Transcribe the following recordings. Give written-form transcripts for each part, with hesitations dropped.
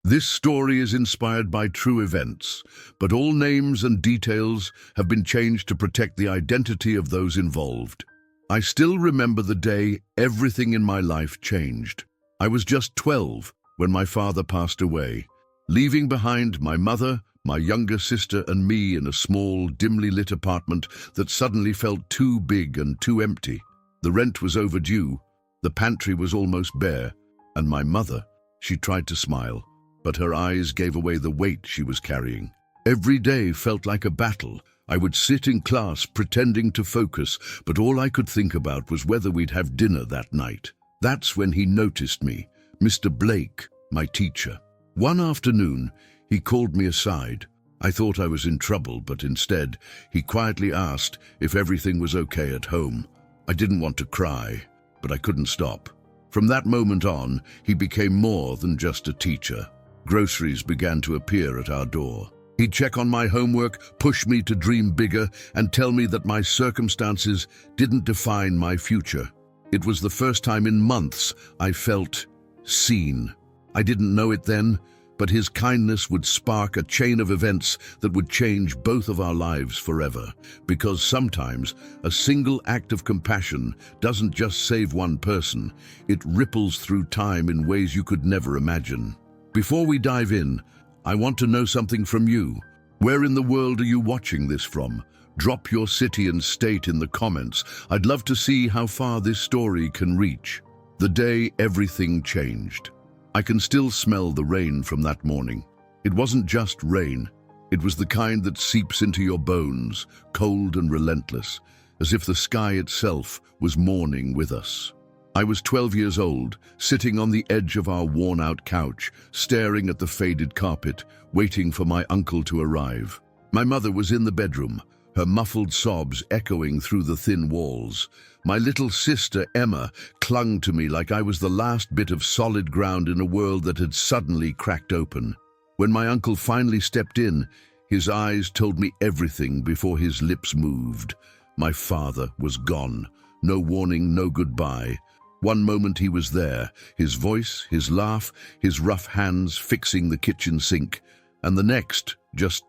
This story is inspired by true events, but all names and details have been changed to protect the identity of those involved. I still remember the day everything in my life changed. I was just 12 when my father passed away, leaving behind my mother, my younger sister, and me in a small, dimly lit apartment that suddenly felt too big and too empty. The rent was overdue, the pantry was almost bare, and my mother, she tried to smile, but her eyes gave away the weight she was carrying. Every day felt like a battle. I would sit in class pretending to focus, but all I could think about was whether we'd have dinner that night. That's when he noticed me, Mr. Blake, my teacher. One afternoon, he called me aside. I thought I was in trouble, but instead, he quietly asked if everything was okay at home. I didn't want to cry, but I couldn't stop. From that moment on, he became more than just a teacher. Groceries began to appear at our door. He'd check on my homework, push me to dream bigger, and tell me that my circumstances didn't define my future. It was the first time in months I felt seen. I didn't know it then, but his kindness would spark a chain of events that would change both of our lives forever. Because sometimes a single act of compassion doesn't just save one person, it ripples through time in ways you could never imagine. Before we dive in, I want to know something from you. Where in the world are you watching this from? Drop your city and state in the comments. I'd love to see how far this story can reach. The day everything changed. I can still smell the rain from that morning. It wasn't just rain. It was the kind that seeps into your bones, cold and relentless, as if the sky itself was mourning with us. I was 12 years old, sitting on the edge of our worn-out couch, staring at the faded carpet, waiting for my uncle to arrive. My mother was in the bedroom, her muffled sobs echoing through the thin walls. My little sister, Emma, clung to me like I was the last bit of solid ground in a world that had suddenly cracked open. When my uncle finally stepped in, his eyes told me everything before his lips moved. My father was gone. No warning, no goodbye. One moment he was there, his voice, his laugh, his rough hands fixing the kitchen sink, and the next, just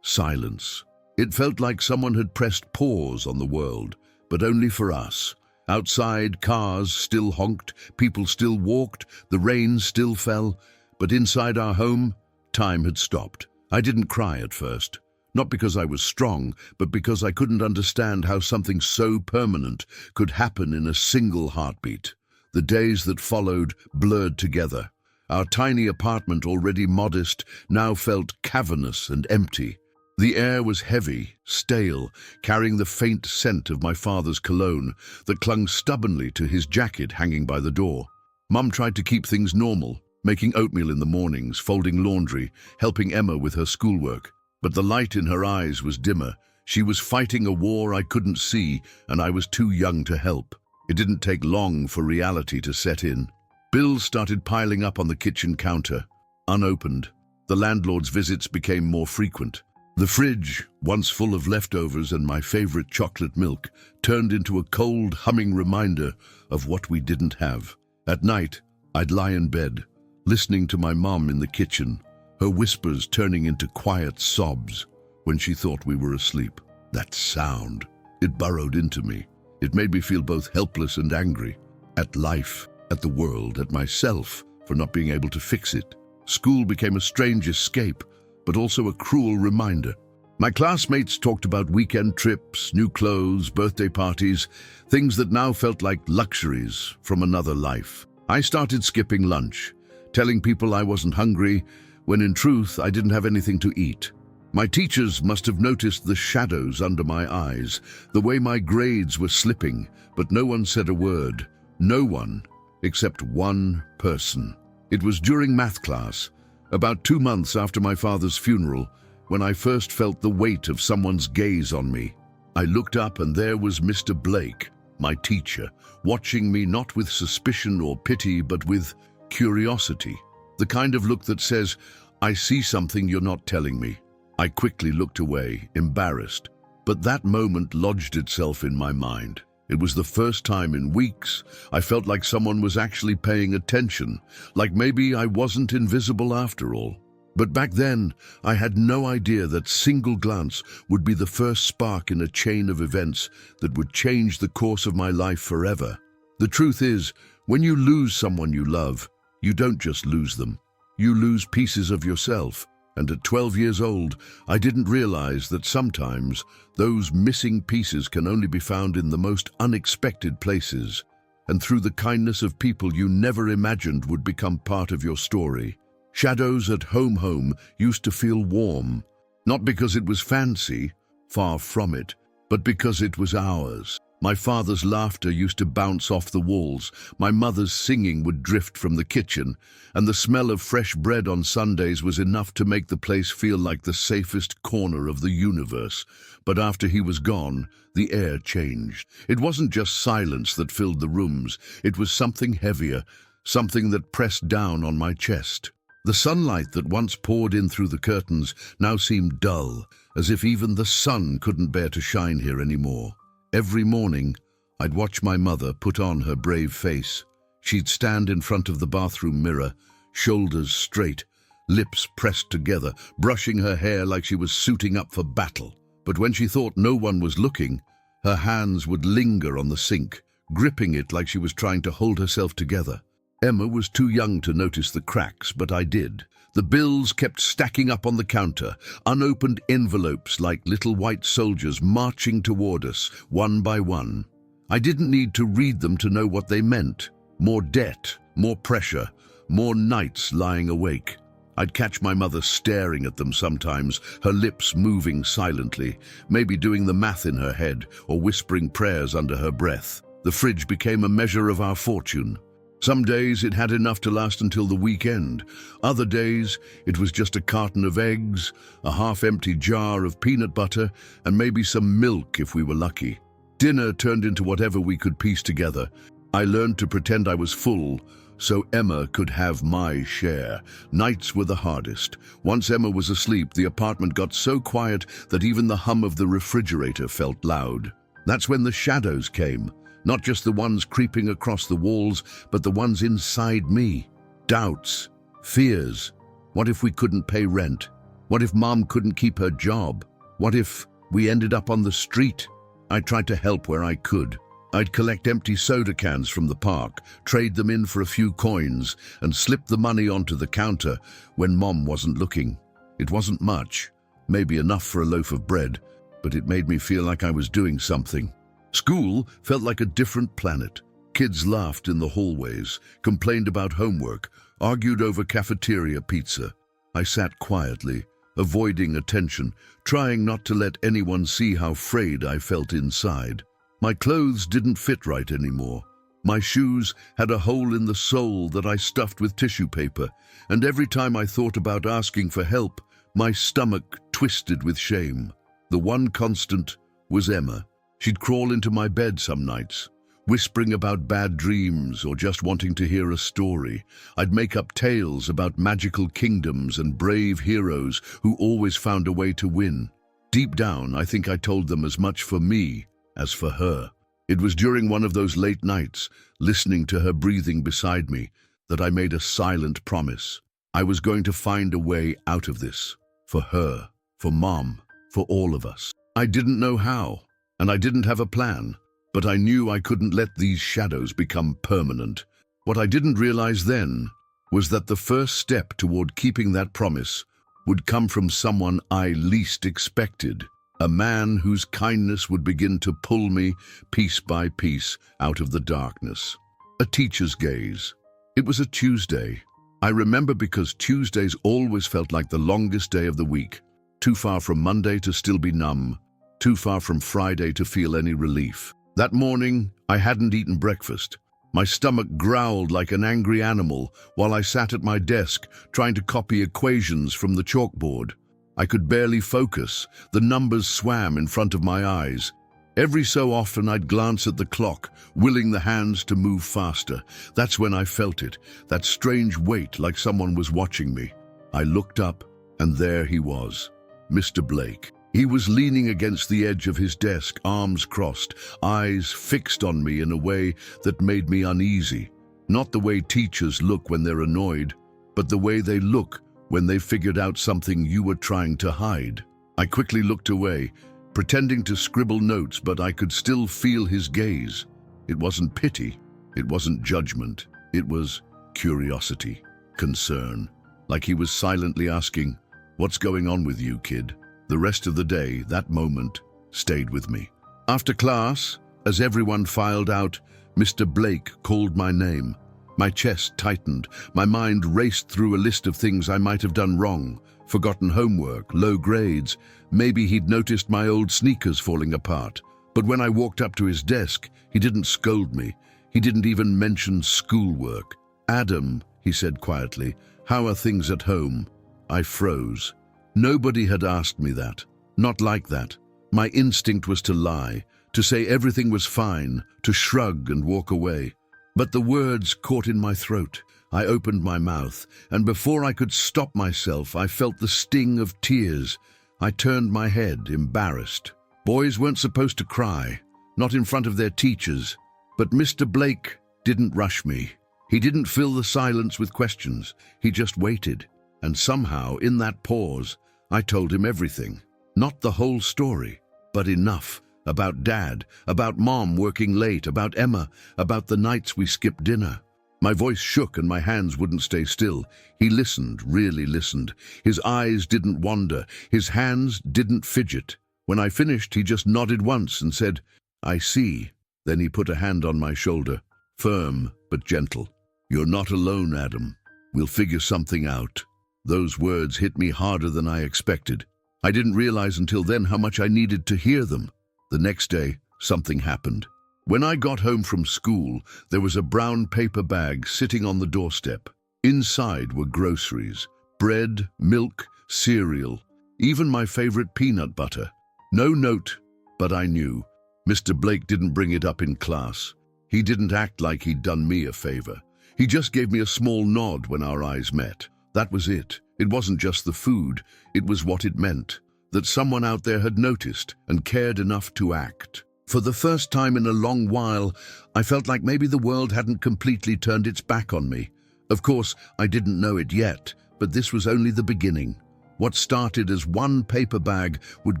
silence. It felt like someone had pressed pause on the world, but only for us. Outside, cars still honked, people still walked, the rain still fell, but inside our home, time had stopped. I didn't cry at first. Not because I was strong, but because I couldn't understand how something so permanent could happen in a single heartbeat. The days that followed blurred together. Our tiny apartment, already modest, now felt cavernous and empty. The air was heavy, stale, carrying the faint scent of my father's cologne that clung stubbornly to his jacket hanging by the door. Mum tried to keep things normal, making oatmeal in the mornings, folding laundry, helping Emma with her schoolwork. But the light in her eyes was dimmer. She was fighting a war I couldn't see, and I was too young to help. It didn't take long for reality to set in. Bills started piling up on the kitchen counter, unopened. The landlord's visits became more frequent. The fridge, once full of leftovers and my favorite chocolate milk, turned into a cold, humming reminder of what we didn't have. At night, I'd lie in bed, listening to my mom in the kitchen, her whispers turning into quiet sobs when she thought we were asleep. That sound, it burrowed into me. It made me feel both helpless and angry. At life, at the world, at myself for not being able to fix it. School became a strange escape, but also a cruel reminder. My classmates talked about weekend trips, new clothes, birthday parties, things that now felt like luxuries from another life. I started skipping lunch, telling people I wasn't hungry, when in truth I didn't have anything to eat. My teachers must have noticed the shadows under my eyes, the way my grades were slipping, but no one said a word. No one, except one person. It was during math class, about 2 months after my father's funeral, when I first felt the weight of someone's gaze on me. I looked up and there was Mr. Blake, my teacher, watching me not with suspicion or pity, but with curiosity. The kind of look that says, "I see something you're not telling me." I quickly looked away, embarrassed, but that moment lodged itself in my mind. It was the first time in weeks I felt like someone was actually paying attention, like maybe I wasn't invisible after all. But back then, I had no idea that single glance would be the first spark in a chain of events that would change the course of my life forever. The truth is, when you lose someone you love, you don't just lose them. You lose pieces of yourself. And at 12 years old, I didn't realize that sometimes those missing pieces can only be found in the most unexpected places, and through the kindness of people you never imagined would become part of your story. Shadows at home used to feel warm, not because it was fancy, far from it, but because it was ours. My father's laughter used to bounce off the walls, my mother's singing would drift from the kitchen, and the smell of fresh bread on Sundays was enough to make the place feel like the safest corner of the universe. But after he was gone, the air changed. It wasn't just silence that filled the rooms, it was something heavier, something that pressed down on my chest. The sunlight that once poured in through the curtains now seemed dull, as if even the sun couldn't bear to shine here anymore. Every morning, I'd watch my mother put on her brave face. She'd stand in front of the bathroom mirror, shoulders straight, lips pressed together, brushing her hair like she was suiting up for battle. But when she thought no one was looking, her hands would linger on the sink, gripping it like she was trying to hold herself together. Emma was too young to notice the cracks, but I did. The bills kept stacking up on the counter, unopened envelopes like little white soldiers marching toward us, one by one. I didn't need to read them to know what they meant. More debt, more pressure, more nights lying awake. I'd catch my mother staring at them sometimes, her lips moving silently, maybe doing the math in her head or whispering prayers under her breath. The fridge became a measure of our fortune. Some days it had enough to last until the weekend. Other days it was just a carton of eggs, a half-empty jar of peanut butter, and maybe some milk if we were lucky. Dinner turned into whatever we could piece together. I learned to pretend I was full, so Emma could have my share. Nights were the hardest. Once Emma was asleep, the apartment got so quiet that even the hum of the refrigerator felt loud. That's when the shadows came. Not just the ones creeping across the walls, but the ones inside me. Doubts, fears. What if we couldn't pay rent? What if Mom couldn't keep her job? What if we ended up on the street? I tried to help where I could. I'd collect empty soda cans from the park, trade them in for a few coins, and slip the money onto the counter when Mom wasn't looking. It wasn't much, maybe enough for a loaf of bread, but it made me feel like I was doing something. School felt like a different planet. Kids laughed in the hallways, complained about homework, argued over cafeteria pizza. I sat quietly, avoiding attention, trying not to let anyone see how frayed I felt inside. My clothes didn't fit right anymore. My shoes had a hole in the sole that I stuffed with tissue paper, and every time I thought about asking for help, my stomach twisted with shame. The one constant was Emma. She'd crawl into my bed some nights, whispering about bad dreams or just wanting to hear a story. I'd make up tales about magical kingdoms and brave heroes who always found a way to win. Deep down, I think I told them as much for me as for her. It was during one of those late nights, listening to her breathing beside me, that I made a silent promise. I was going to find a way out of this. For her, for Mom, for all of us. I didn't know how. And I didn't have a plan, but I knew I couldn't let these shadows become permanent. What I didn't realize then was that the first step toward keeping that promise would come from someone I least expected, a man whose kindness would begin to pull me, piece by piece, out of the darkness. A teacher's gaze. It was a Tuesday. I remember because Tuesdays always felt like the longest day of the week, too far from Monday to still be numb, too far from Friday to feel any relief. That morning, I hadn't eaten breakfast. My stomach growled like an angry animal while I sat at my desk trying to copy equations from the chalkboard. I could barely focus. The numbers swam in front of my eyes. Every so often I'd glance at the clock, willing the hands to move faster. That's when I felt it, that strange weight like someone was watching me. I looked up, and there he was, Mr. Blake. He was leaning against the edge of his desk, arms crossed, eyes fixed on me in a way that made me uneasy. Not the way teachers look when they're annoyed, but the way they look when they've figured out something you were trying to hide. I quickly looked away, pretending to scribble notes, but I could still feel his gaze. It wasn't pity, it wasn't judgment, it was curiosity, concern, like he was silently asking, "What's going on with you, kid?" The rest of the day, that moment, stayed with me. After class, as everyone filed out, Mr. Blake called my name. My chest tightened, my mind raced through a list of things I might have done wrong. Forgotten homework, low grades, maybe he'd noticed my old sneakers falling apart. But when I walked up to his desk, he didn't scold me. He didn't even mention schoolwork. "Adam," he said quietly, "how are things at home?" I froze. Nobody had asked me that. Not like that. My instinct was to lie, to say everything was fine, to shrug and walk away. But the words caught in my throat. I opened my mouth, and before I could stop myself, I felt the sting of tears. I turned my head, embarrassed. Boys weren't supposed to cry, not in front of their teachers. But Mr. Blake didn't rush me. He didn't fill the silence with questions. He just waited. And somehow, in that pause, I told him everything. Not the whole story, but enough. About Dad, about Mom working late, about Emma, about the nights we skipped dinner. My voice shook and my hands wouldn't stay still. He listened, really listened. His eyes didn't wander. His hands didn't fidget. When I finished, he just nodded once and said, "I see." Then he put a hand on my shoulder, firm but gentle. "You're not alone, Adam. We'll figure something out." Those words hit me harder than I expected. I didn't realize until then how much I needed to hear them. The next day, something happened. When I got home from school, there was a brown paper bag sitting on the doorstep. Inside were groceries, bread, milk, cereal, even my favorite peanut butter. No note, but I knew. Mr. Blake didn't bring it up in class. He didn't act like he'd done me a favor. He just gave me a small nod when our eyes met. That was it. It wasn't just the food, it was what it meant. That someone out there had noticed and cared enough to act. For the first time in a long while, I felt like maybe the world hadn't completely turned its back on me. Of course, I didn't know it yet, but this was only the beginning. What started as one paper bag would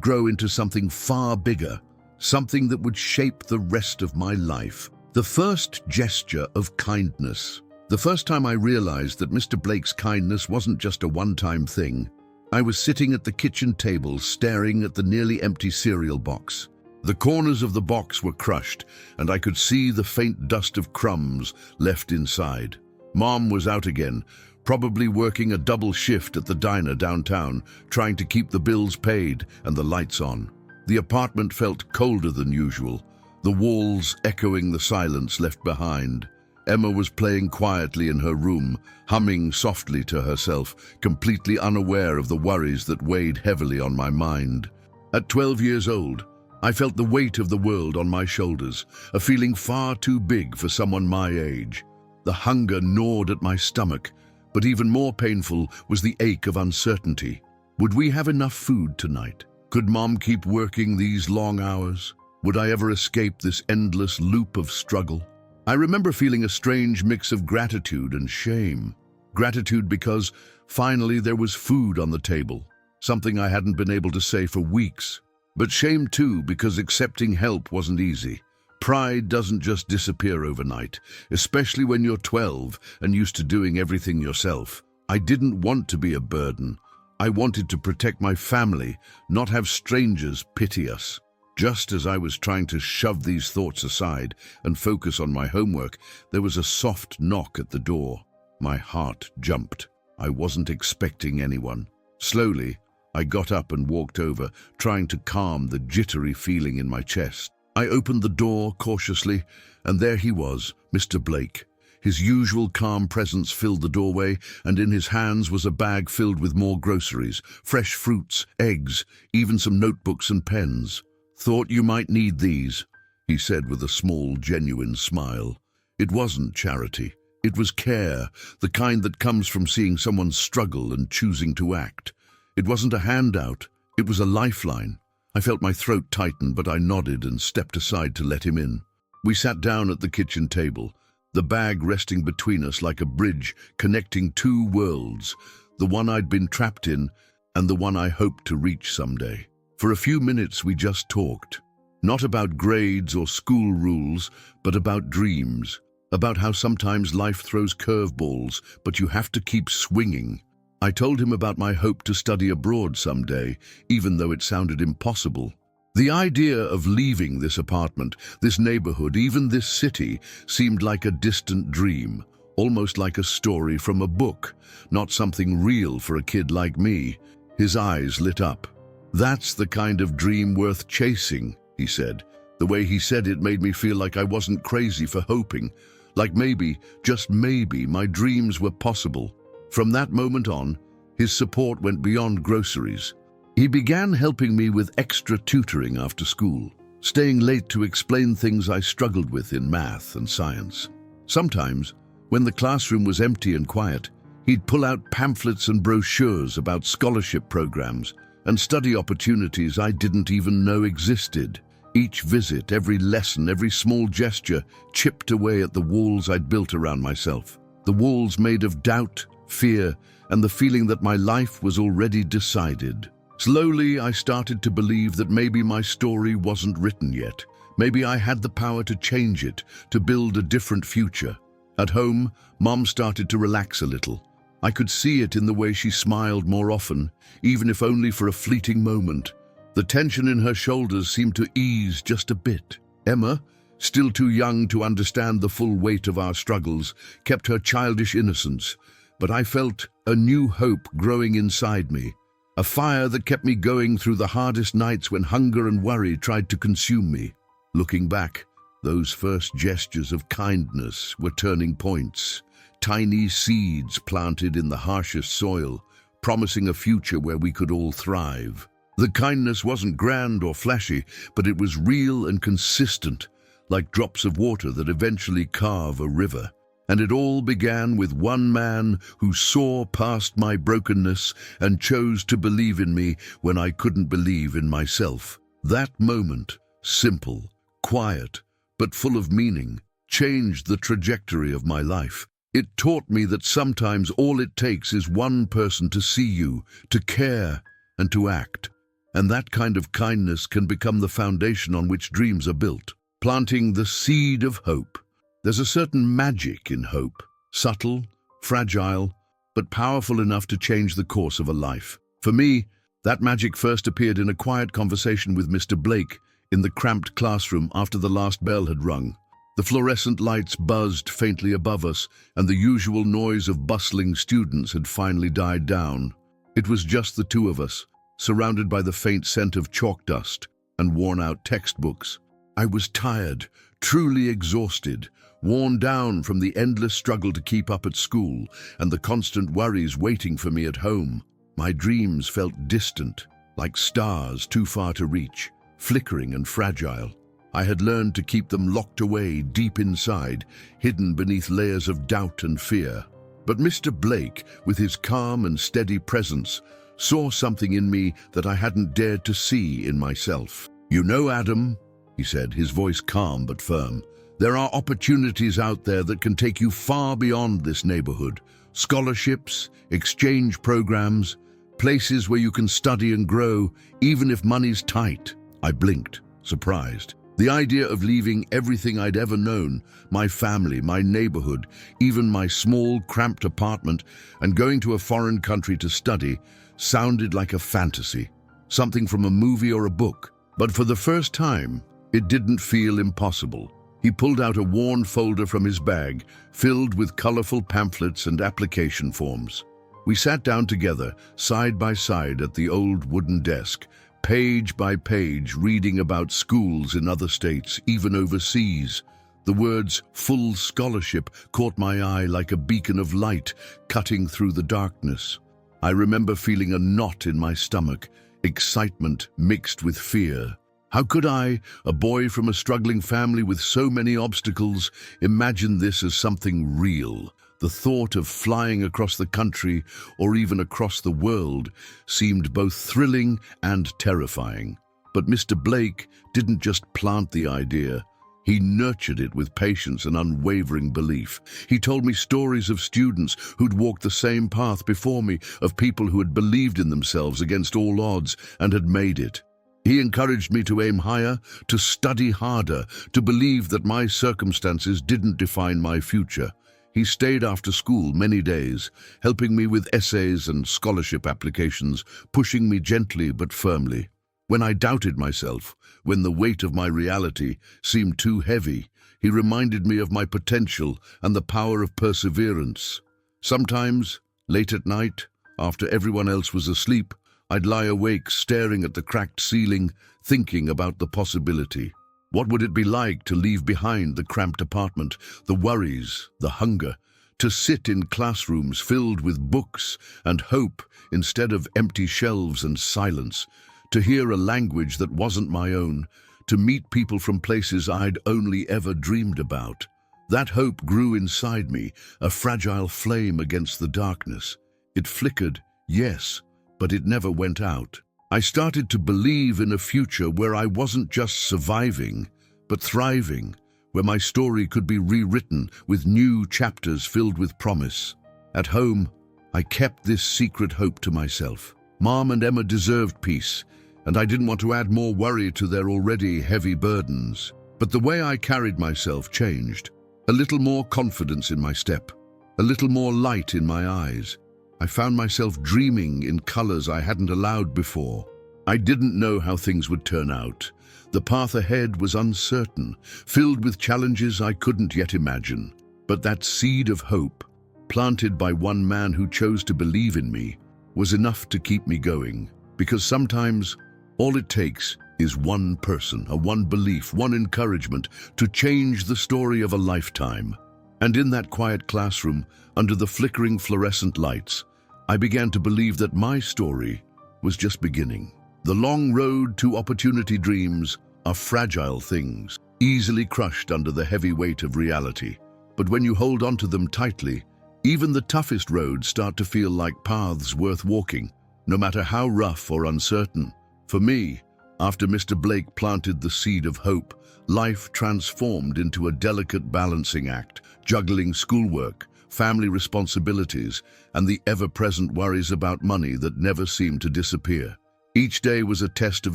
grow into something far bigger, something that would shape the rest of my life. The first gesture of kindness. The first time I realized that Mr. Blake's kindness wasn't just a one-time thing. I was sitting at the kitchen table staring at the nearly empty cereal box. The corners of the box were crushed, and I could see the faint dust of crumbs left inside. Mom was out again, probably working a double shift at the diner downtown, trying to keep the bills paid and the lights on. The apartment felt colder than usual, the walls echoing the silence left behind. Emma was playing quietly in her room, humming softly to herself, completely unaware of the worries that weighed heavily on my mind. At 12 years old, I felt the weight of the world on my shoulders, a feeling far too big for someone my age. The hunger gnawed at my stomach, but even more painful was the ache of uncertainty. Would we have enough food tonight? Could Mom keep working these long hours? Would I ever escape this endless loop of struggle? I remember feeling a strange mix of gratitude and shame. Gratitude because finally there was food on the table, something I hadn't been able to say for weeks. But shame too, because accepting help wasn't easy. Pride doesn't just disappear overnight, especially when you're 12 and used to doing everything yourself. I didn't want to be a burden. I wanted to protect my family, not have strangers pity us. Just as I was trying to shove these thoughts aside and focus on my homework, there was a soft knock at the door. My heart jumped. I wasn't expecting anyone. Slowly, I got up and walked over, trying to calm the jittery feeling in my chest. I opened the door cautiously, and there he was, Mr. Blake. His usual calm presence filled the doorway, and in his hands was a bag filled with more groceries, fresh fruits, eggs, even some notebooks and pens. "Thought you might need these," he said with a small, genuine smile. It wasn't charity. It was care, the kind that comes from seeing someone struggle and choosing to act. It wasn't a handout. It was a lifeline. I felt my throat tighten, but I nodded and stepped aside to let him in. We sat down at the kitchen table, the bag resting between us like a bridge connecting two worlds, the one I'd been trapped in and the one I hoped to reach someday. For a few minutes we just talked, not about grades or school rules, but about dreams, about how sometimes life throws curveballs, but you have to keep swinging. I told him about my hope to study abroad someday, even though it sounded impossible. The idea of leaving this apartment, this neighborhood, even this city, seemed like a distant dream, almost like a story from a book, not something real for a kid like me. His eyes lit up. "That's the kind of dream worth chasing," he said. The way he said it made me feel like I wasn't crazy for hoping, like maybe, just maybe, my dreams were possible. From that moment on, his support went beyond groceries. He began helping me with extra tutoring after school, staying late to explain things I struggled with in math and science. Sometimes, when the classroom was empty and quiet, he'd pull out pamphlets and brochures about scholarship programs and study opportunities I didn't even know existed. Each visit, every lesson, every small gesture chipped away at the walls I'd built around myself. The walls made of doubt, fear, and the feeling that my life was already decided. Slowly, I started to believe that maybe my story wasn't written yet. Maybe I had the power to change it, to build a different future. At home, Mom started to relax a little. I could see it in the way she smiled more often, even if only for a fleeting moment. The tension in her shoulders seemed to ease just a bit. Emma, still too young to understand the full weight of our struggles, kept her childish innocence. But I felt a new hope growing inside me, a fire that kept me going through the hardest nights when hunger and worry tried to consume me. Looking back, those first gestures of kindness were turning points, tiny seeds planted in the harshest soil, promising a future where we could all thrive. The kindness wasn't grand or flashy, but it was real and consistent, like drops of water that eventually carve a river. And it all began with one man who saw past my brokenness and chose to believe in me when I couldn't believe in myself. That moment, simple, quiet, but full of meaning, changed the trajectory of my life. It taught me that sometimes all it takes is one person to see you, to care, and to act. And that kind of kindness can become the foundation on which dreams are built, planting the seed of hope. There's a certain magic in hope, subtle, fragile, but powerful enough to change the course of a life. For me, that magic first appeared in a quiet conversation with Mr. Blake in the cramped classroom after the last bell had rung. The fluorescent lights buzzed faintly above us, and the usual noise of bustling students had finally died down. It was just the two of us, surrounded by the faint scent of chalk dust and worn-out textbooks. I was tired, truly exhausted, worn down from the endless struggle to keep up at school and the constant worries waiting for me at home. My dreams felt distant, like stars too far to reach, flickering and fragile. I had learned to keep them locked away deep inside, hidden beneath layers of doubt and fear. But Mr. Blake, with his calm and steady presence, saw something in me that I hadn't dared to see in myself. "You know, Adam," he said, his voice calm but firm, "there are opportunities out there that can take you far beyond this neighborhood. Scholarships, exchange programs, places where you can study and grow, even if money's tight." I blinked, surprised. The idea of leaving everything I'd ever known, my family, my neighborhood, even my small, cramped apartment, and going to a foreign country to study, sounded like a fantasy, something from a movie or a book. But for the first time, it didn't feel impossible. He pulled out a worn folder from his bag, filled with colorful pamphlets and application forms. We sat down together, side by side at the old wooden desk, page by page reading about schools in other states, even overseas. The words "full scholarship" caught my eye like a beacon of light cutting through the darkness. I remember feeling a knot in my stomach, excitement mixed with fear. How could I, a boy from a struggling family with so many obstacles, imagine this as something real? The thought of flying across the country, or even across the world, seemed both thrilling and terrifying. But Mr. Blake didn't just plant the idea. He nurtured it with patience and unwavering belief. He told me stories of students who'd walked the same path before me, of people who had believed in themselves against all odds and had made it. He encouraged me to aim higher, to study harder, to believe that my circumstances didn't define my future. He stayed after school many days, helping me with essays and scholarship applications, pushing me gently but firmly. When I doubted myself, when the weight of my reality seemed too heavy, he reminded me of my potential and the power of perseverance. Sometimes, late at night, after everyone else was asleep, I'd lie awake staring at the cracked ceiling, thinking about the possibility. What would it be like to leave behind the cramped apartment, the worries, the hunger, to sit in classrooms filled with books and hope instead of empty shelves and silence, to hear a language that wasn't my own, to meet people from places I'd only ever dreamed about? That hope grew inside me, a fragile flame against the darkness. It flickered, yes, but it never went out. I started to believe in a future where I wasn't just surviving, but thriving, where my story could be rewritten with new chapters filled with promise. At home, I kept this secret hope to myself. Mom and Emma deserved peace, and I didn't want to add more worry to their already heavy burdens. But the way I carried myself changed. A little more confidence in my step, a little more light in my eyes. I found myself dreaming in colors I hadn't allowed before. I didn't know how things would turn out. The path ahead was uncertain, filled with challenges I couldn't yet imagine. But that seed of hope, planted by one man who chose to believe in me, was enough to keep me going. Because sometimes, all it takes is one person, one belief, one encouragement to change the story of a lifetime. And in that quiet classroom, under the flickering fluorescent lights, I began to believe that my story was just beginning. The long road to opportunity dreams are fragile things, easily crushed under the heavy weight of reality. But when you hold onto them tightly, even the toughest roads start to feel like paths worth walking, no matter how rough or uncertain. For me, after Mr. Blake planted the seed of hope, life transformed into a delicate balancing act, juggling schoolwork, family responsibilities, and the ever-present worries about money that never seemed to disappear. Each day was a test of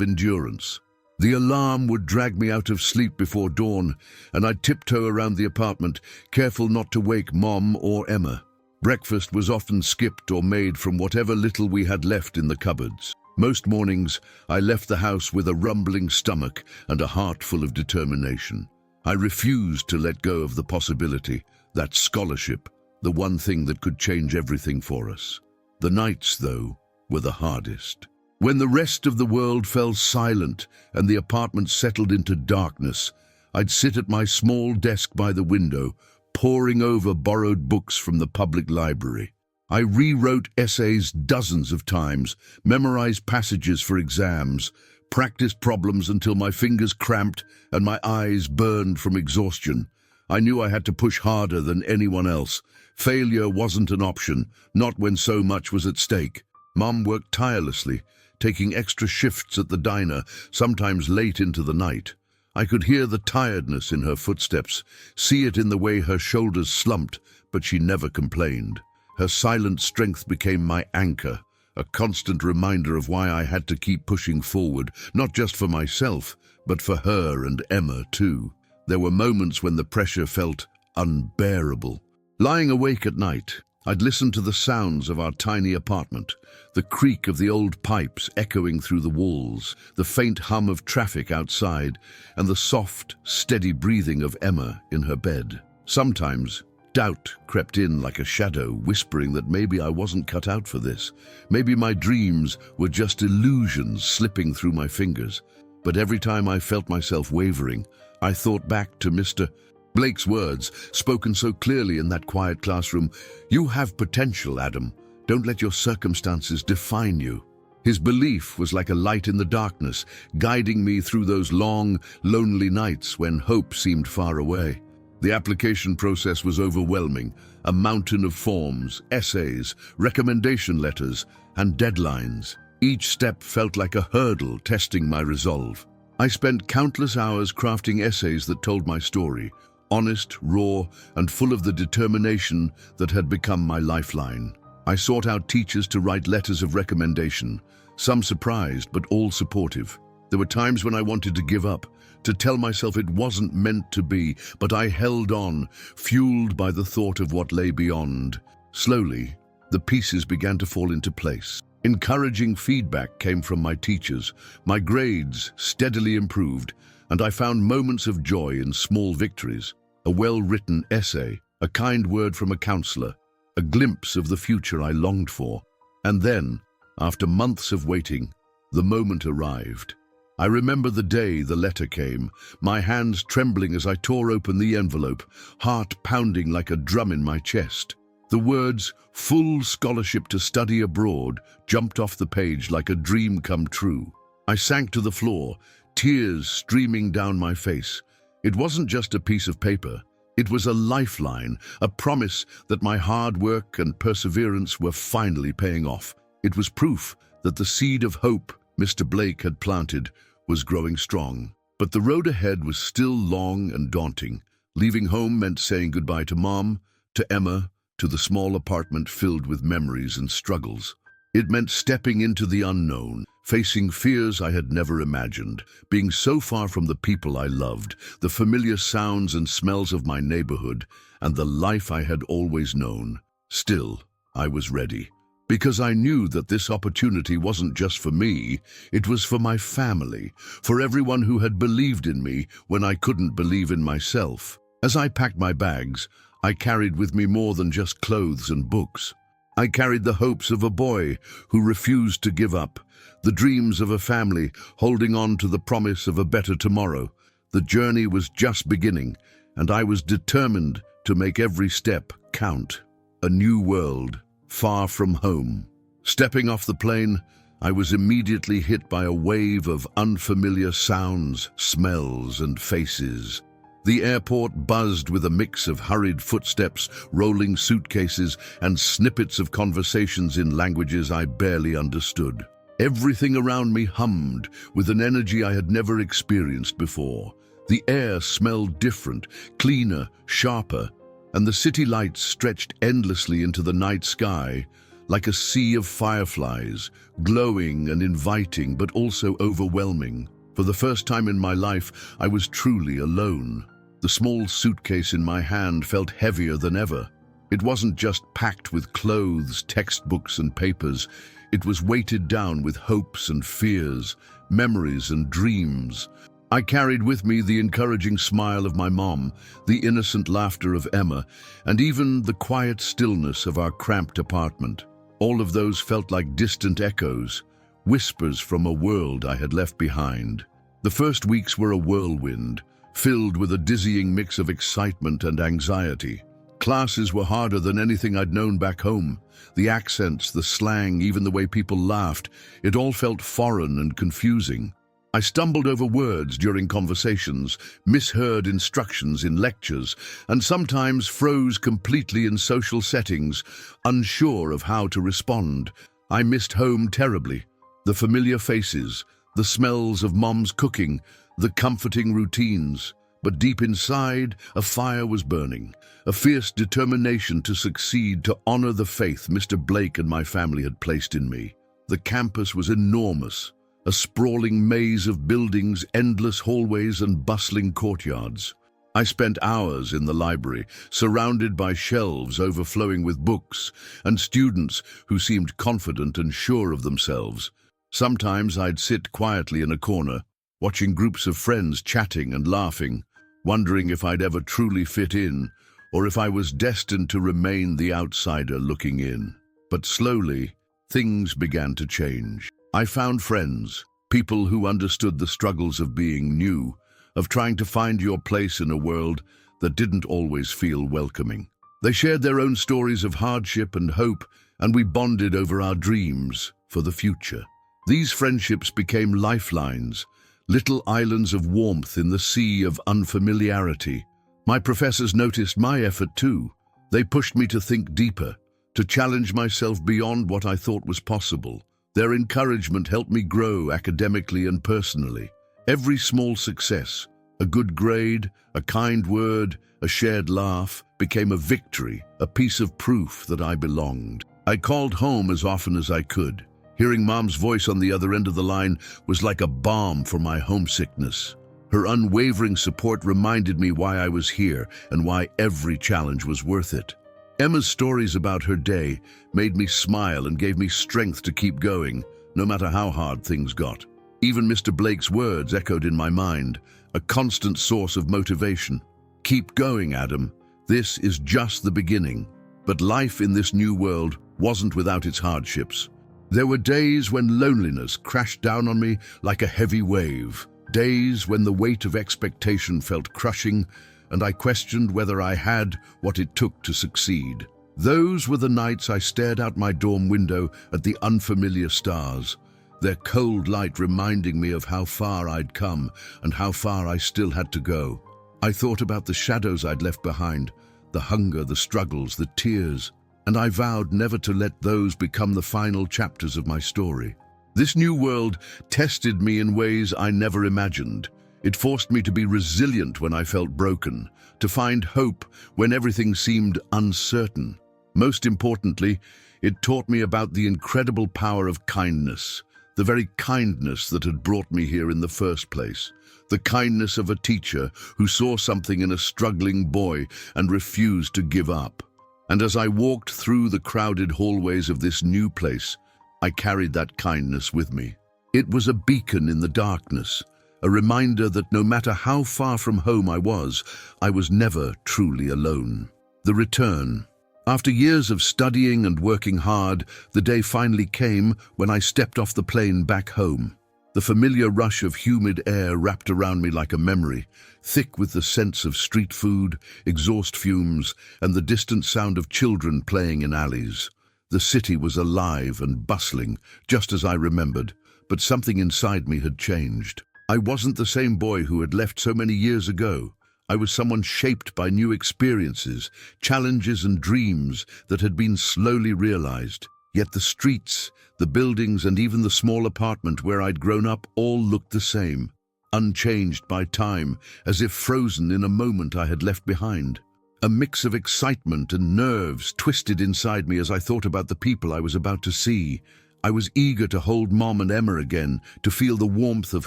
endurance. The alarm would drag me out of sleep before dawn, and I'd tiptoe around the apartment, careful not to wake Mom or Emma. Breakfast was often skipped or made from whatever little we had left in the cupboards. Most mornings, I left the house with a rumbling stomach and a heart full of determination. I refused to let go of the possibility, that scholarship, the one thing that could change everything for us. The nights, though, were the hardest. When the rest of the world fell silent and the apartment settled into darkness, I'd sit at my small desk by the window, poring over borrowed books from the public library. I rewrote essays dozens of times, memorized passages for exams, practiced problems until my fingers cramped and my eyes burned from exhaustion. I knew I had to push harder than anyone else. Failure wasn't an option, not when so much was at stake. Mom worked tirelessly, taking extra shifts at the diner, sometimes late into the night. I could hear the tiredness in her footsteps, see it in the way her shoulders slumped, but she never complained. Her silent strength became my anchor, a constant reminder of why I had to keep pushing forward, not just for myself, but for her and Emma too. There were moments when the pressure felt unbearable. Lying awake at night, I'd listen to the sounds of our tiny apartment, the creak of the old pipes echoing through the walls, the faint hum of traffic outside, and the soft, steady breathing of Emma in her bed. Sometimes, doubt crept in like a shadow, whispering that maybe I wasn't cut out for this. Maybe my dreams were just illusions slipping through my fingers. But every time I felt myself wavering, I thought back to Mr. Blake's words, spoken so clearly in that quiet classroom. "You have potential, Adam. Don't let your circumstances define you." His belief was like a light in the darkness, guiding me through those long, lonely nights when hope seemed far away. The application process was overwhelming, a mountain of forms, essays, recommendation letters, and deadlines. Each step felt like a hurdle testing my resolve. I spent countless hours crafting essays that told my story, honest, raw, and full of the determination that had become my lifeline. I sought out teachers to write letters of recommendation, some surprised but all supportive. There were times when I wanted to give up, to tell myself it wasn't meant to be, but I held on, fueled by the thought of what lay beyond. Slowly, the pieces began to fall into place. Encouraging feedback came from my teachers, my grades steadily improved, and I found moments of joy in small victories. A well-written essay, a kind word from a counselor, a glimpse of the future I longed for. And then, after months of waiting, the moment arrived. I remember the day the letter came, my hands trembling as I tore open the envelope, heart pounding like a drum in my chest. The words, "full scholarship to study abroad," jumped off the page like a dream come true. I sank to the floor, tears streaming down my face. It wasn't just a piece of paper. It was a lifeline, a promise that my hard work and perseverance were finally paying off. It was proof that the seed of hope Mr. Blake had planted was growing strong. But the road ahead was still long and daunting. Leaving home meant saying goodbye to Mom, to Emma, to the small apartment filled with memories and struggles. It meant stepping into the unknown, facing fears I had never imagined, being so far from the people I loved, the familiar sounds and smells of my neighborhood, and the life I had always known. Still, I was ready, because I knew that this opportunity wasn't just for me, it was for my family, for everyone who had believed in me when I couldn't believe in myself. As I packed my bags, I carried with me more than just clothes and books. I carried the hopes of a boy who refused to give up, the dreams of a family holding on to the promise of a better tomorrow. The journey was just beginning, and I was determined to make every step count. A new world, far from home. Stepping off the plane, I was immediately hit by a wave of unfamiliar sounds, smells, and faces. The airport buzzed with a mix of hurried footsteps, rolling suitcases, and snippets of conversations in languages I barely understood. Everything around me hummed with an energy I had never experienced before. The air smelled different, cleaner, sharper, and the city lights stretched endlessly into the night sky, like a sea of fireflies, glowing and inviting but also overwhelming. For the first time in my life, I was truly alone. The small suitcase in my hand felt heavier than ever. It wasn't just packed with clothes, textbooks, and papers. It was weighted down with hopes and fears, memories and dreams. I carried with me the encouraging smile of my mom, the innocent laughter of Emma, and even the quiet stillness of our cramped apartment. All of those felt like distant echoes, whispers from a world I had left behind. The first weeks were a whirlwind, filled with a dizzying mix of excitement and anxiety. Classes were harder than anything I'd known back home. The accents, the slang, even the way people laughed, it all felt foreign and confusing. I stumbled over words during conversations, misheard instructions in lectures, and sometimes froze completely in social settings, unsure of how to respond. I missed home terribly. The familiar faces, the smells of Mom's cooking, the comforting routines. But deep inside, a fire was burning, a fierce determination to succeed, to honor the faith Mr. Blake and my family had placed in me. The campus was enormous, a sprawling maze of buildings, endless hallways, and bustling courtyards. I spent hours in the library, surrounded by shelves overflowing with books, and students who seemed confident and sure of themselves. Sometimes I'd sit quietly in a corner, watching groups of friends chatting and laughing, wondering if I'd ever truly fit in, or if I was destined to remain the outsider looking in. But slowly, things began to change. I found friends, people who understood the struggles of being new, of trying to find your place in a world that didn't always feel welcoming. They shared their own stories of hardship and hope, and we bonded over our dreams for the future. These friendships became lifelines, little islands of warmth in the sea of unfamiliarity. My professors noticed my effort too. They pushed me to think deeper, to challenge myself beyond what I thought was possible. Their encouragement helped me grow academically and personally. Every small success, a good grade, a kind word, a shared laugh, became a victory, a piece of proof that I belonged. I called home as often as I could. Hearing Mom's voice on the other end of the line was like a balm for my homesickness. Her unwavering support reminded me why I was here and why every challenge was worth it. Emma's stories about her day made me smile and gave me strength to keep going, no matter how hard things got. Even Mr. Blake's words echoed in my mind, a constant source of motivation. Keep going, Adam. This is just the beginning. But life in this new world wasn't without its hardships. There were days when loneliness crashed down on me like a heavy wave. Days when the weight of expectation felt crushing, and I questioned whether I had what it took to succeed. Those were the nights I stared out my dorm window at the unfamiliar stars, their cold light reminding me of how far I'd come and how far I still had to go. I thought about the shadows I'd left behind, the hunger, the struggles, the tears, and I vowed never to let those become the final chapters of my story. This new world tested me in ways I never imagined. It forced me to be resilient when I felt broken, to find hope when everything seemed uncertain. Most importantly, it taught me about the incredible power of kindness, the very kindness that had brought me here in the first place. The kindness of a teacher who saw something in a struggling boy and refused to give up. And as I walked through the crowded hallways of this new place, I carried that kindness with me. It was a beacon in the darkness, a reminder that no matter how far from home I was never truly alone. The return. After years of studying and working hard, the day finally came when I stepped off the plane back home. The familiar rush of humid air wrapped around me like a memory, thick with the scents of street food, exhaust fumes, and the distant sound of children playing in alleys. The city was alive and bustling, just as I remembered, but something inside me had changed. I wasn't the same boy who had left so many years ago. I was someone shaped by new experiences, challenges and dreams that had been slowly realized. Yet the streets, the buildings, and even the small apartment where I'd grown up all looked the same, unchanged by time, as if frozen in a moment I had left behind. A mix of excitement and nerves twisted inside me as I thought about the people I was about to see. I was eager to hold Mom and Emma again, to feel the warmth of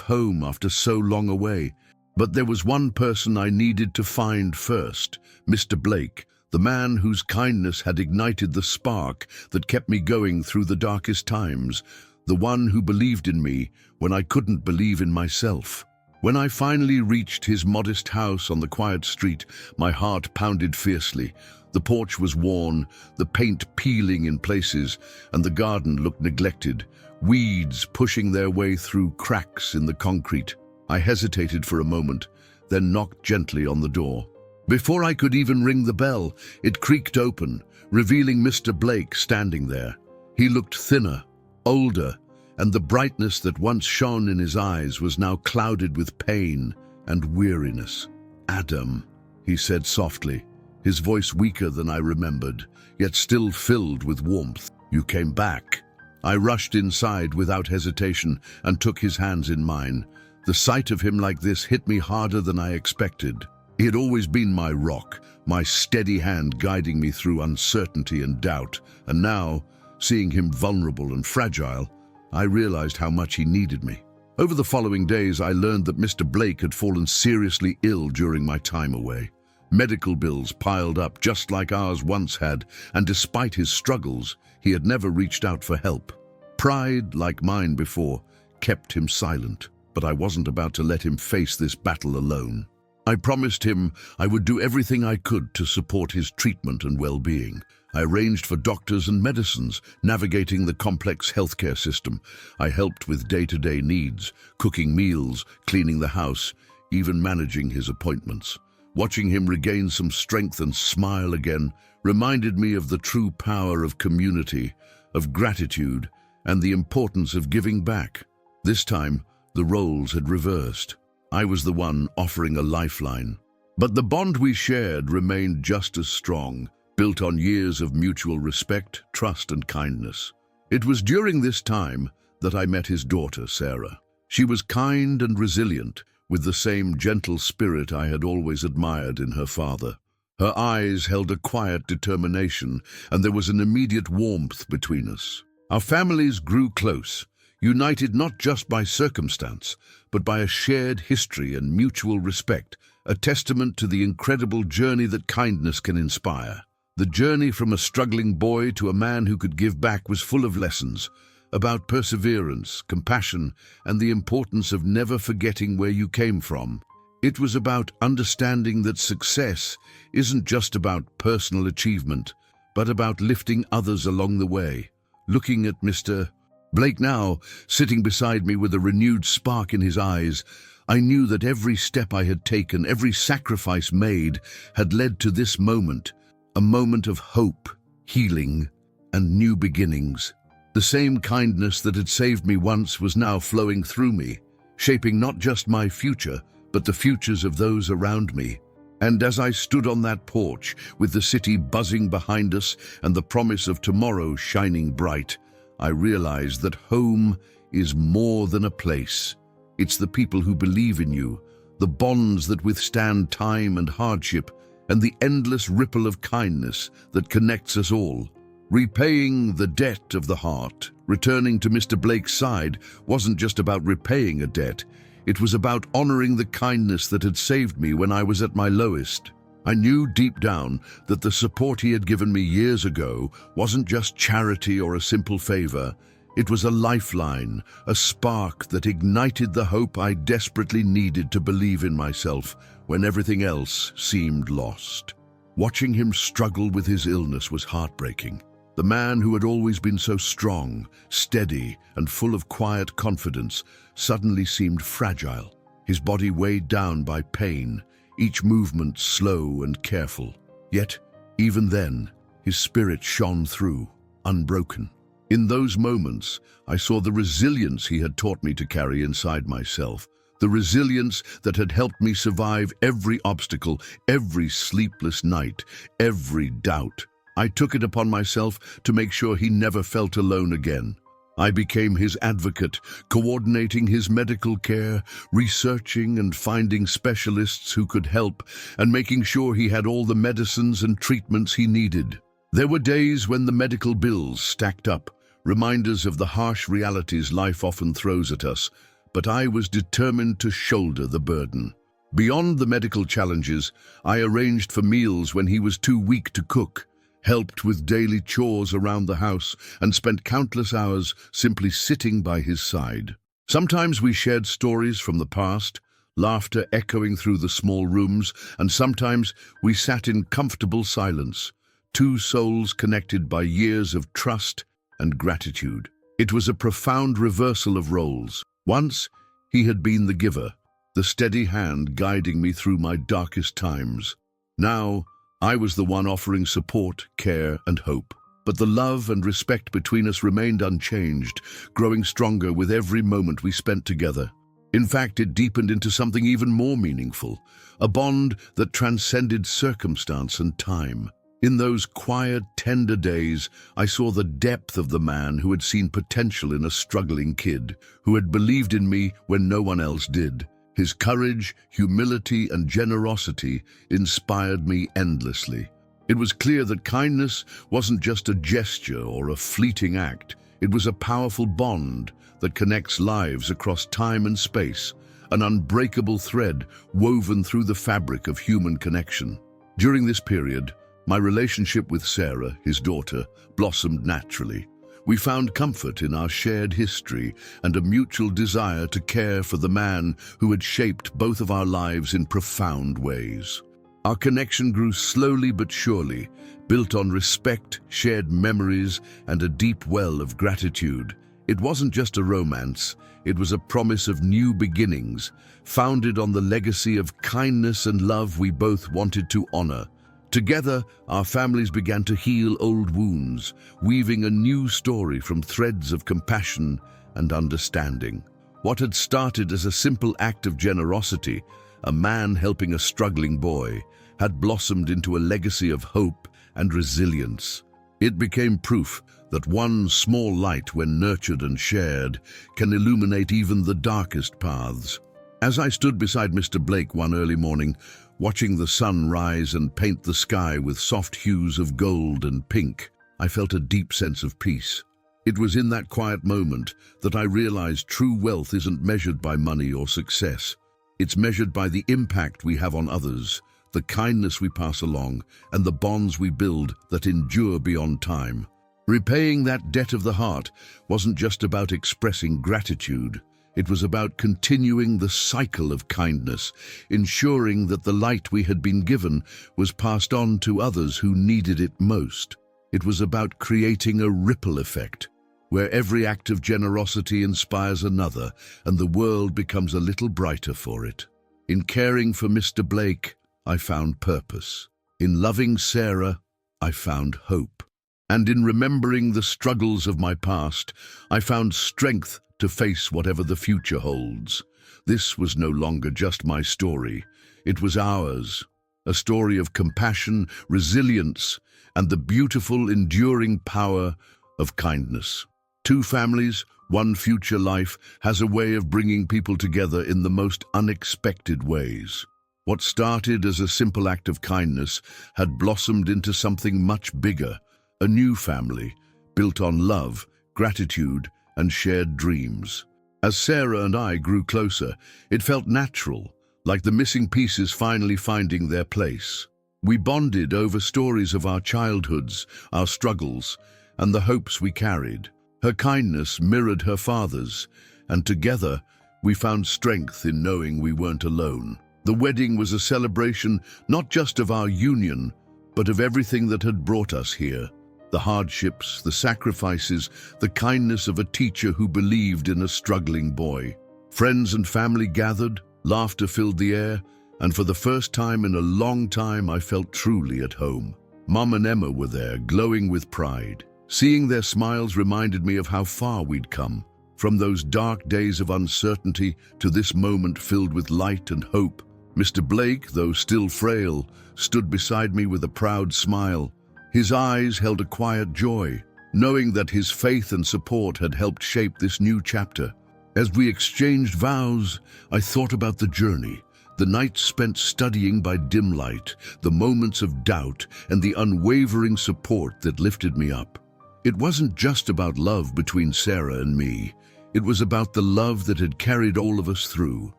home after so long away. But there was one person I needed to find first, Mr. Blake, the man whose kindness had ignited the spark that kept me going through the darkest times, the one who believed in me when I couldn't believe in myself. When I finally reached his modest house on the quiet street, my heart pounded fiercely. The porch was worn, the paint peeling in places, and the garden looked neglected, weeds pushing their way through cracks in the concrete. I hesitated for a moment, then knocked gently on the door. Before I could even ring the bell, it creaked open, revealing Mr. Blake standing there. He looked thinner, older, and the brightness that once shone in his eyes was now clouded with pain and weariness. "Adam," he said softly, his voice weaker than I remembered, yet still filled with warmth. "You came back." I rushed inside without hesitation and took his hands in mine. The sight of him like this hit me harder than I expected. He had always been my rock, my steady hand guiding me through uncertainty and doubt, and now, seeing him vulnerable and fragile, I realized how much he needed me. Over the following days, I learned that Mr. Blake had fallen seriously ill during my time away. Medical bills piled up just like ours once had, and despite his struggles, he had never reached out for help. Pride, like mine before, kept him silent, but I wasn't about to let him face this battle alone. I promised him I would do everything I could to support his treatment and well-being. I arranged for doctors and medicines, navigating the complex healthcare system. I helped with day-to-day needs, cooking meals, cleaning the house, even managing his appointments. Watching him regain some strength and smile again reminded me of the true power of community, of gratitude, and the importance of giving back. This time, the roles had reversed. I was the one offering a lifeline. But the bond we shared remained just as strong, built on years of mutual respect, trust, and kindness. It was during this time that I met his daughter, Sarah. She was kind and resilient, with the same gentle spirit I had always admired in her father. Her eyes held a quiet determination, and there was an immediate warmth between us. Our families grew close, united not just by circumstance, but by a shared history and mutual respect, a testament to the incredible journey that kindness can inspire. The journey from a struggling boy to a man who could give back was full of lessons about perseverance, compassion, and the importance of never forgetting where you came from. It was about understanding that success isn't just about personal achievement, but about lifting others along the way. Looking at Mr. Blake now, sitting beside me with a renewed spark in his eyes, I knew that every step I had taken, every sacrifice made, had led to this moment, a moment of hope, healing, and new beginnings. The same kindness that had saved me once was now flowing through me, shaping not just my future, but the futures of those around me. And as I stood on that porch, with the city buzzing behind us and the promise of tomorrow shining bright, I realized that home is more than a place. It's the people who believe in you, the bonds that withstand time and hardship, and the endless ripple of kindness that connects us all. Repaying the debt of the heart, returning to Mr. Blake's side, wasn't just about repaying a debt. It was about honoring the kindness that had saved me when I was at my lowest. I knew deep down that the support he had given me years ago wasn't just charity or a simple favor. It was a lifeline, a spark that ignited the hope I desperately needed to believe in myself when everything else seemed lost. Watching him struggle with his illness was heartbreaking. The man who had always been so strong, steady, and full of quiet confidence suddenly seemed fragile, his body weighed down by pain, each movement slow and careful. Yet, even then, his spirit shone through, unbroken. In those moments, I saw the resilience he had taught me to carry inside myself, the resilience that had helped me survive every obstacle, every sleepless night, every doubt. I took it upon myself to make sure he never felt alone again. I became his advocate, coordinating his medical care, researching and finding specialists who could help, and making sure he had all the medicines and treatments he needed. There were days when the medical bills stacked up, reminders of the harsh realities life often throws at us, but I was determined to shoulder the burden. Beyond the medical challenges, I arranged for meals when he was too weak to cook, helped with daily chores around the house, and spent countless hours simply sitting by his side. Sometimes we shared stories from the past, laughter echoing through the small rooms, and sometimes we sat in comfortable silence, two souls connected by years of trust and gratitude. It was a profound reversal of roles. Once, he had been the giver, the steady hand guiding me through my darkest times. Now, I was the one offering support, care, and hope. But the love and respect between us remained unchanged, growing stronger with every moment we spent together. In fact, it deepened into something even more meaningful, a bond that transcended circumstance and time. In those quiet, tender days, I saw the depth of the man who had seen potential in a struggling kid, who had believed in me when no one else did. His courage, humility, and generosity inspired me endlessly. It was clear that kindness wasn't just a gesture or a fleeting act. It was a powerful bond that connects lives across time and space, an unbreakable thread woven through the fabric of human connection. During this period, my relationship with Sarah, his daughter, blossomed naturally. We found comfort in our shared history and a mutual desire to care for the man who had shaped both of our lives in profound ways. Our connection grew slowly but surely, built on respect, shared memories, and a deep well of gratitude. It wasn't just a romance, it was a promise of new beginnings, founded on the legacy of kindness and love we both wanted to honor. Together, our families began to heal old wounds, weaving a new story from threads of compassion and understanding. What had started as a simple act of generosity, a man helping a struggling boy, had blossomed into a legacy of hope and resilience. It became proof that one small light, when nurtured and shared, can illuminate even the darkest paths. As I stood beside Mr. Blake one early morning, watching the sun rise and paint the sky with soft hues of gold and pink, I felt a deep sense of peace. It was in that quiet moment that I realized true wealth isn't measured by money or success. It's measured by the impact we have on others, the kindness we pass along, and the bonds we build that endure beyond time. Repaying that debt of the heart wasn't just about expressing gratitude. It was about continuing the cycle of kindness, ensuring that the light we had been given was passed on to others who needed it most. It was about creating a ripple effect, where every act of generosity inspires another and the world becomes a little brighter for it. In caring for Mr. Blake, I found purpose. In loving Sarah, I found hope. And in remembering the struggles of my past, I found strength to face whatever the future holds. This was no longer just my story. It was ours, a story of compassion, resilience, and the beautiful, enduring power of kindness. Two families, one future life, has a way of bringing people together in the most unexpected ways. What started as a simple act of kindness had blossomed into something much bigger, a new family, built on love, gratitude, and shared dreams. As Sarah and I grew closer, it felt natural, like the missing pieces finally finding their place. We bonded over stories of our childhoods, our struggles, and the hopes we carried. Her kindness mirrored her father's, and together we found strength in knowing we weren't alone. The wedding was a celebration not just of our union, but of everything that had brought us here. The hardships, the sacrifices, the kindness of a teacher who believed in a struggling boy. Friends and family gathered, laughter filled the air, and for the first time in a long time I felt truly at home. Mom and Emma were there, glowing with pride. Seeing their smiles reminded me of how far we'd come, from those dark days of uncertainty to this moment filled with light and hope. Mr. Blake, though still frail, stood beside me with a proud smile. His eyes held a quiet joy, knowing that his faith and support had helped shape this new chapter. As we exchanged vows, I thought about the journey, the nights spent studying by dim light, the moments of doubt, and the unwavering support that lifted me up. It wasn't just about love between Sarah and me. It was about the love that had carried all of us through.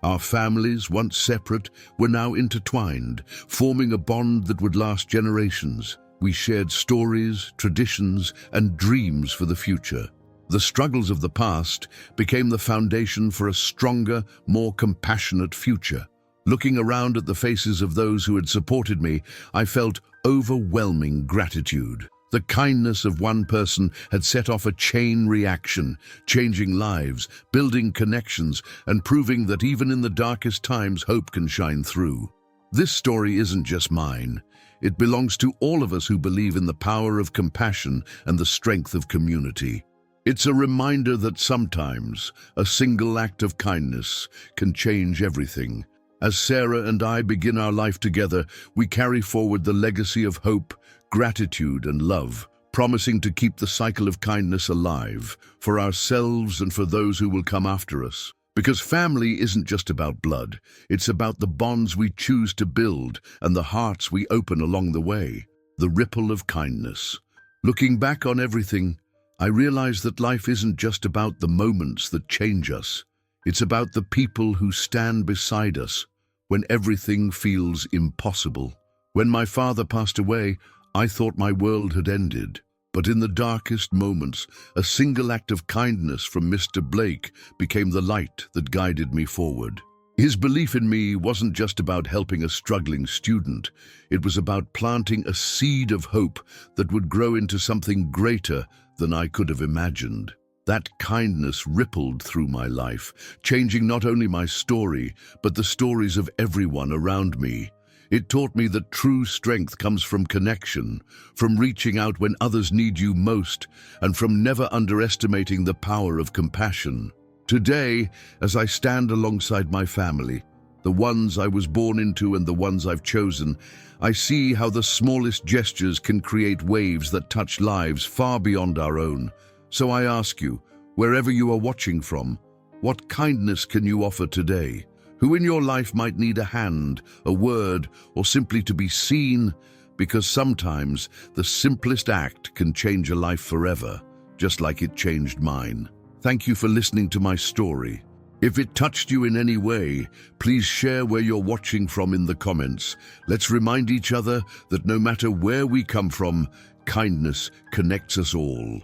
Our families, once separate, were now intertwined, forming a bond that would last generations. We shared stories, traditions, and dreams for the future. The struggles of the past became the foundation for a stronger, more compassionate future. Looking around at the faces of those who had supported me, I felt overwhelming gratitude. The kindness of one person had set off a chain reaction, changing lives, building connections, and proving that even in the darkest times, hope can shine through. This story isn't just mine. It belongs to all of us who believe in the power of compassion and the strength of community. It's a reminder that sometimes a single act of kindness can change everything. As Sarah and I begin our life together, we carry forward the legacy of hope, gratitude, and love, promising to keep the cycle of kindness alive for ourselves and for those who will come after us. Because family isn't just about blood, it's about the bonds we choose to build and the hearts we open along the way, the ripple of kindness. Looking back on everything, I realize that life isn't just about the moments that change us. It's about the people who stand beside us when everything feels impossible. When my father passed away, I thought my world had ended. But in the darkest moments, a single act of kindness from Mr. Blake became the light that guided me forward. His belief in me wasn't just about helping a struggling student. It was about planting a seed of hope that would grow into something greater than I could have imagined. That kindness rippled through my life, changing not only my story, but the stories of everyone around me. It taught me that true strength comes from connection, from reaching out when others need you most, and from never underestimating the power of compassion. Today, as I stand alongside my family, the ones I was born into and the ones I've chosen, I see how the smallest gestures can create waves that touch lives far beyond our own. So I ask you, wherever you are watching from, what kindness can you offer today? Who in your life might need a hand, a word, or simply to be seen? Because sometimes the simplest act can change a life forever, just like it changed mine. Thank you for listening to my story. If it touched you in any way, please share where you're watching from in the comments. Let's remind each other that no matter where we come from, kindness connects us all.